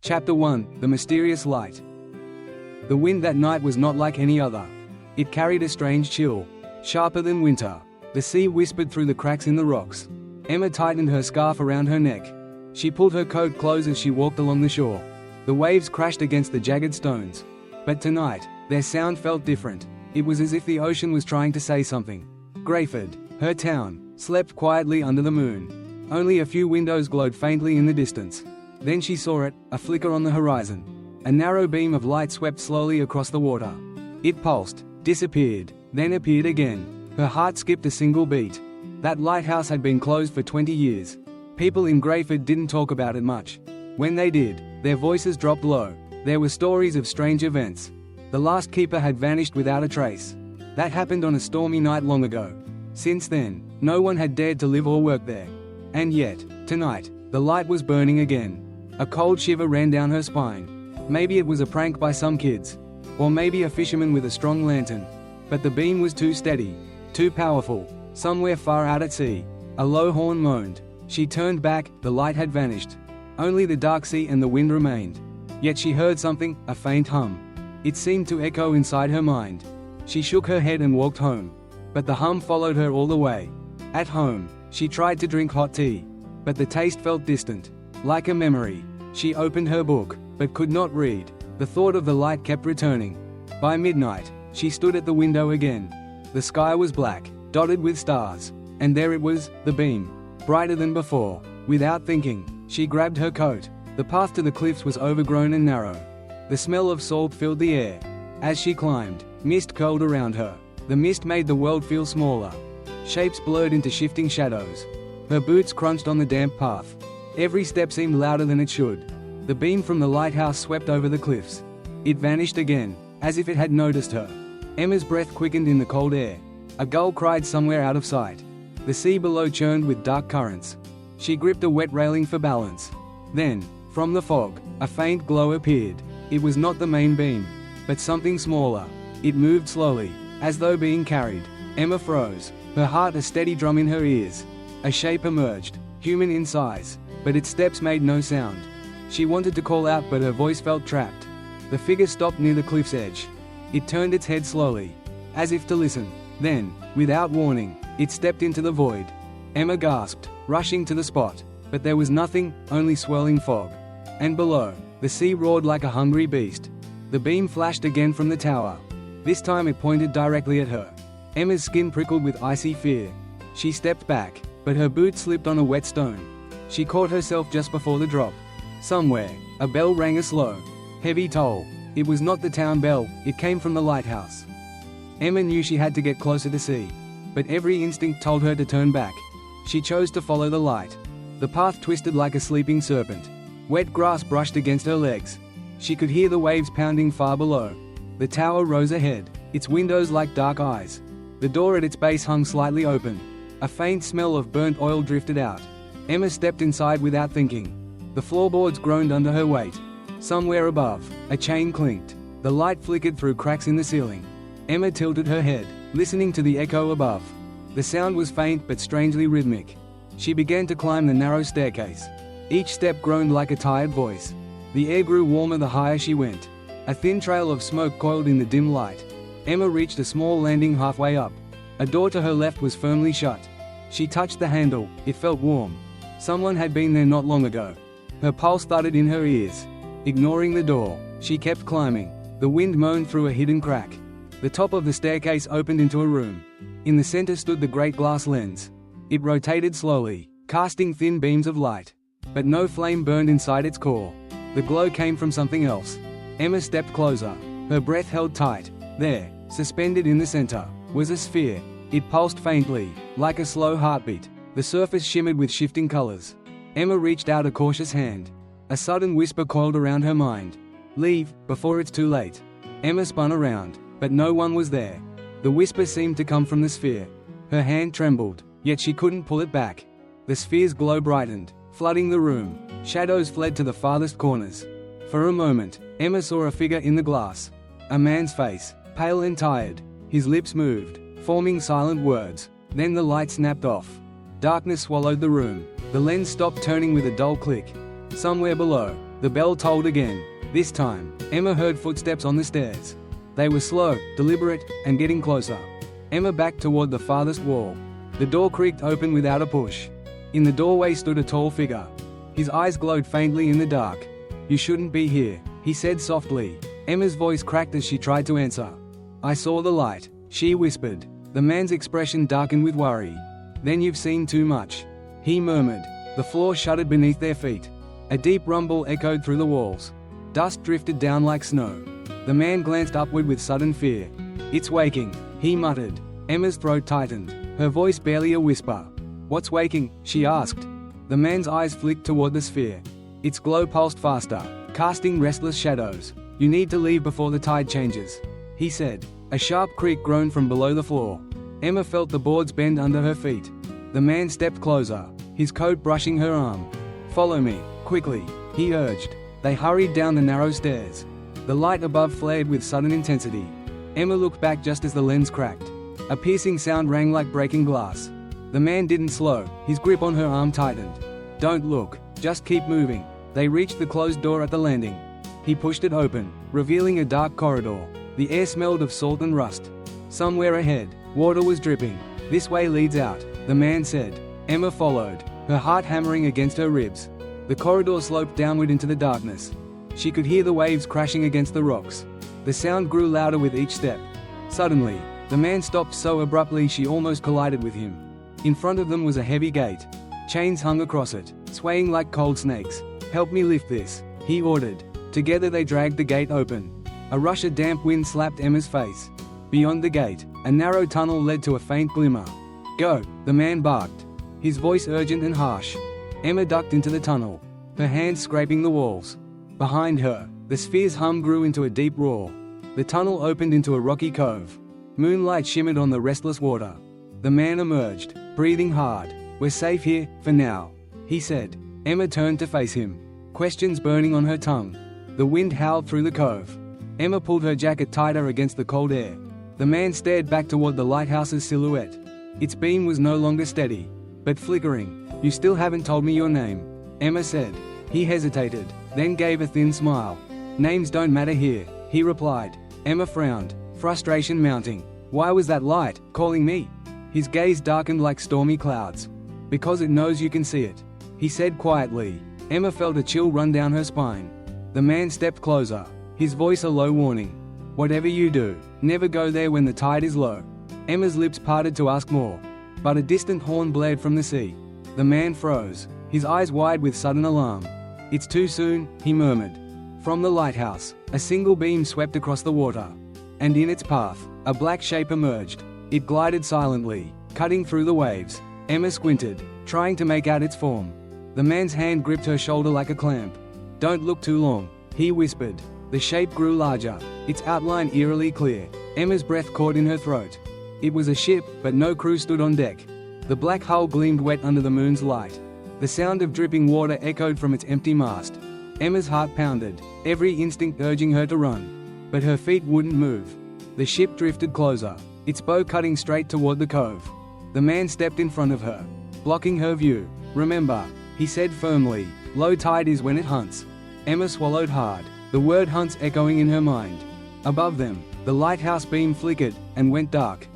Chapter 1: The Mysterious Light. The wind that night was not like any other. It carried a strange chill, sharper than winter. The sea whispered through the cracks in the rocks. Emma tightened her scarf around her neck. She pulled her coat close as she walked along the shore. The waves crashed against the jagged stones. But tonight, their sound felt different. It was as if the ocean was trying to say something. Grayford, her town, slept quietly under the moon. Only a few windows glowed faintly in the distance. Then she saw it, a flicker on the horizon. A narrow beam of light swept slowly across the water. It pulsed, disappeared, then appeared again. Her heart skipped a single beat. That lighthouse had been closed for 20 years. People in Grayford didn't talk about it much. When they did, their voices dropped low. There were stories of strange events. The last keeper had vanished without a trace. That happened on a stormy night long ago. Since then, no one had dared to live or work there. And yet, tonight, the light was burning again. A cold shiver ran down her spine. Maybe it was a prank by some kids. Or maybe a fisherman with a strong lantern. But the beam was too steady, too powerful. Somewhere far out at sea, a low horn moaned. She turned back, the light had vanished. Only the dark sea and the wind remained. Yet she heard something, a faint hum. It seemed to echo inside her mind. She shook her head and walked home. But the hum followed her all the way. At home, she tried to drink hot tea. But the taste felt distant, like a memory. She opened her book, but could not read. The thought of the light kept returning. By midnight, she stood at the window again. The sky was black, dotted with stars. And there it was, the beam, brighter than before. Without thinking, she grabbed her coat. The path to the cliffs was overgrown and narrow. The smell of salt filled the air. As she climbed, mist curled around her. The mist made the world feel smaller. Shapes blurred into shifting shadows. Her boots crunched on the damp path. Every step seemed louder than it should. The beam from the lighthouse swept over the cliffs. It vanished again, as if it had noticed her. Emma's breath quickened in the cold air. A gull cried somewhere out of sight. The sea below churned with dark currents. She gripped a wet railing for balance. Then, from the fog, a faint glow appeared. It was not the main beam, but something smaller. It moved slowly, as though being carried. Emma froze, her heart a steady drum in her ears. A shape emerged, human in size, but its steps made no sound. She wanted to call out, but her voice felt trapped. The figure stopped near the cliff's edge. It turned its head slowly, as if to listen. Then, without warning, it stepped into the void. Emma gasped, rushing to the spot. But there was nothing, only swirling fog. And below, the sea roared like a hungry beast. The beam flashed again from the tower. This time it pointed directly at her. Emma's skin prickled with icy fear. She stepped back, but her boot slipped on a wet stone. She caught herself just before the drop. Somewhere, a bell rang a slow, heavy toll. It was not the town bell, it came from the lighthouse. Emma knew she had to get closer to see. But every instinct told her to turn back. She chose to follow the light. The path twisted like a sleeping serpent. Wet grass brushed against her legs. She could hear the waves pounding far below. The tower rose ahead, its windows like dark eyes. The door at its base hung slightly open. A faint smell of burnt oil drifted out. Emma stepped inside without thinking. The floorboards groaned under her weight. Somewhere above, a chain clinked. The light flickered through cracks in the ceiling. Emma tilted her head, listening to the echo above. The sound was faint but strangely rhythmic. She began to climb the narrow staircase. Each step groaned like a tired voice. The air grew warmer the higher she went. A thin trail of smoke coiled in the dim light. Emma reached a small landing halfway up. A door to her left was firmly shut. She touched the handle, it felt warm. Someone had been there not long ago. Her pulse thudded in her ears. Ignoring the door, she kept climbing. The wind moaned through a hidden crack. The top of the staircase opened into a room. In the center stood the great glass lens. It rotated slowly, casting thin beams of light. But no flame burned inside its core. The glow came from something else. Emma stepped closer, her breath held tight. There, suspended in the center, was a sphere. It pulsed faintly, like a slow heartbeat. The surface shimmered with shifting colors. Emma reached out a cautious hand. A sudden whisper coiled around her mind. "Leave, before it's too late." Emma spun around, but no one was there. The whisper seemed to come from the sphere. Her hand trembled, yet she couldn't pull it back. The sphere's glow brightened, flooding the room. Shadows fled to the farthest corners. For a moment, Emma saw a figure in the glass. A man's face, pale and tired. His lips moved, forming silent words. Then the light snapped off. Darkness swallowed the room. The lens stopped turning with a dull click. Somewhere below, The bell tolled again. This time, Emma heard footsteps on the stairs. They were slow, deliberate, and getting closer. Emma backed toward the farthest wall. The door creaked open without a push. In the doorway stood a tall figure. His eyes glowed faintly in the dark. "You shouldn't be here," he said softly. Emma's voice cracked as she tried to answer. "I saw the light," she whispered. The man's expression darkened with worry. "Then you've seen too much," he murmured. The floor shuddered beneath their feet. A deep rumble echoed through the walls. Dust drifted down like snow. The man glanced upward with sudden fear. "It's waking," he muttered. Emma's throat tightened, her voice barely a whisper. "What's waking?" she asked. The man's eyes flicked toward the sphere. Its glow pulsed faster, casting restless shadows. "You need to leave before the tide changes," he said. A sharp creak groaned from below the floor. Emma felt the boards bend under her feet. The man stepped closer, his coat brushing her arm. "Follow me, quickly," he urged. They hurried down the narrow stairs. The light above flared with sudden intensity. Emma looked back just as the lens cracked. A piercing sound rang like breaking glass. The man didn't slow, his grip on her arm tightened. "Don't look, just keep moving." They reached the closed door at the landing. He pushed it open, revealing a dark corridor. The air smelled of salt and rust. Somewhere ahead, water was dripping. "This way leads out," the man said. Emma followed, her heart hammering against her ribs. The corridor sloped downward into the darkness. She could hear the waves crashing against the rocks. The sound grew louder with each step. Suddenly, the man stopped so abruptly she almost collided with him. In front of them was a heavy gate. Chains hung across it, swaying like cold snakes. "Help me lift this," he ordered. Together they dragged the gate open. A rush of damp wind slapped Emma's face. Beyond the gate, a narrow tunnel led to a faint glimmer. "Go," the man barked, his voice urgent and harsh. Emma ducked into the tunnel, her hands scraping the walls. Behind her, the sphere's hum grew into a deep roar. The tunnel opened into a rocky cove. Moonlight shimmered on the restless water. The man emerged, breathing hard. "We're safe here, for now," he said. Emma turned to face him, questions burning on her tongue. The wind howled through the cove. Emma pulled her jacket tighter against the cold air. The man stared back toward the lighthouse's silhouette. Its beam was no longer steady, but flickering. "You still haven't told me your name," Emma said. He hesitated, then gave a thin smile. "Names don't matter here," he replied. Emma frowned, frustration mounting. Why was that light calling me? His gaze darkened like stormy clouds. "Because it knows you can see it," he said quietly. Emma felt a chill run down her spine. The man stepped closer, his voice a low warning. "Whatever you do, never go there when the tide is low." Emma's lips parted to ask more, but a distant horn blared from the sea. The man froze, his eyes wide with sudden alarm. "It's too soon," he murmured. From the lighthouse, a single beam swept across the water, and in its path, a black shape emerged. It glided silently, cutting through the waves. Emma squinted, trying to make out its form. The man's hand gripped her shoulder like a clamp. "Don't look too long," he whispered. The shape grew larger, its outline eerily clear. Emma's breath caught in her throat. It was a ship, but no crew stood on deck. The black hull gleamed wet under the moon's light. The sound of dripping water echoed from its empty mast. Emma's heart pounded, every instinct urging her to run. But her feet wouldn't move. The ship drifted closer, its bow cutting straight toward the cove. The man stepped in front of her, blocking her view. "Remember," he said firmly, "low tide is when it hunts." Emma swallowed hard, the word hunts echoing in her mind. Above them, the lighthouse beam flickered and went dark.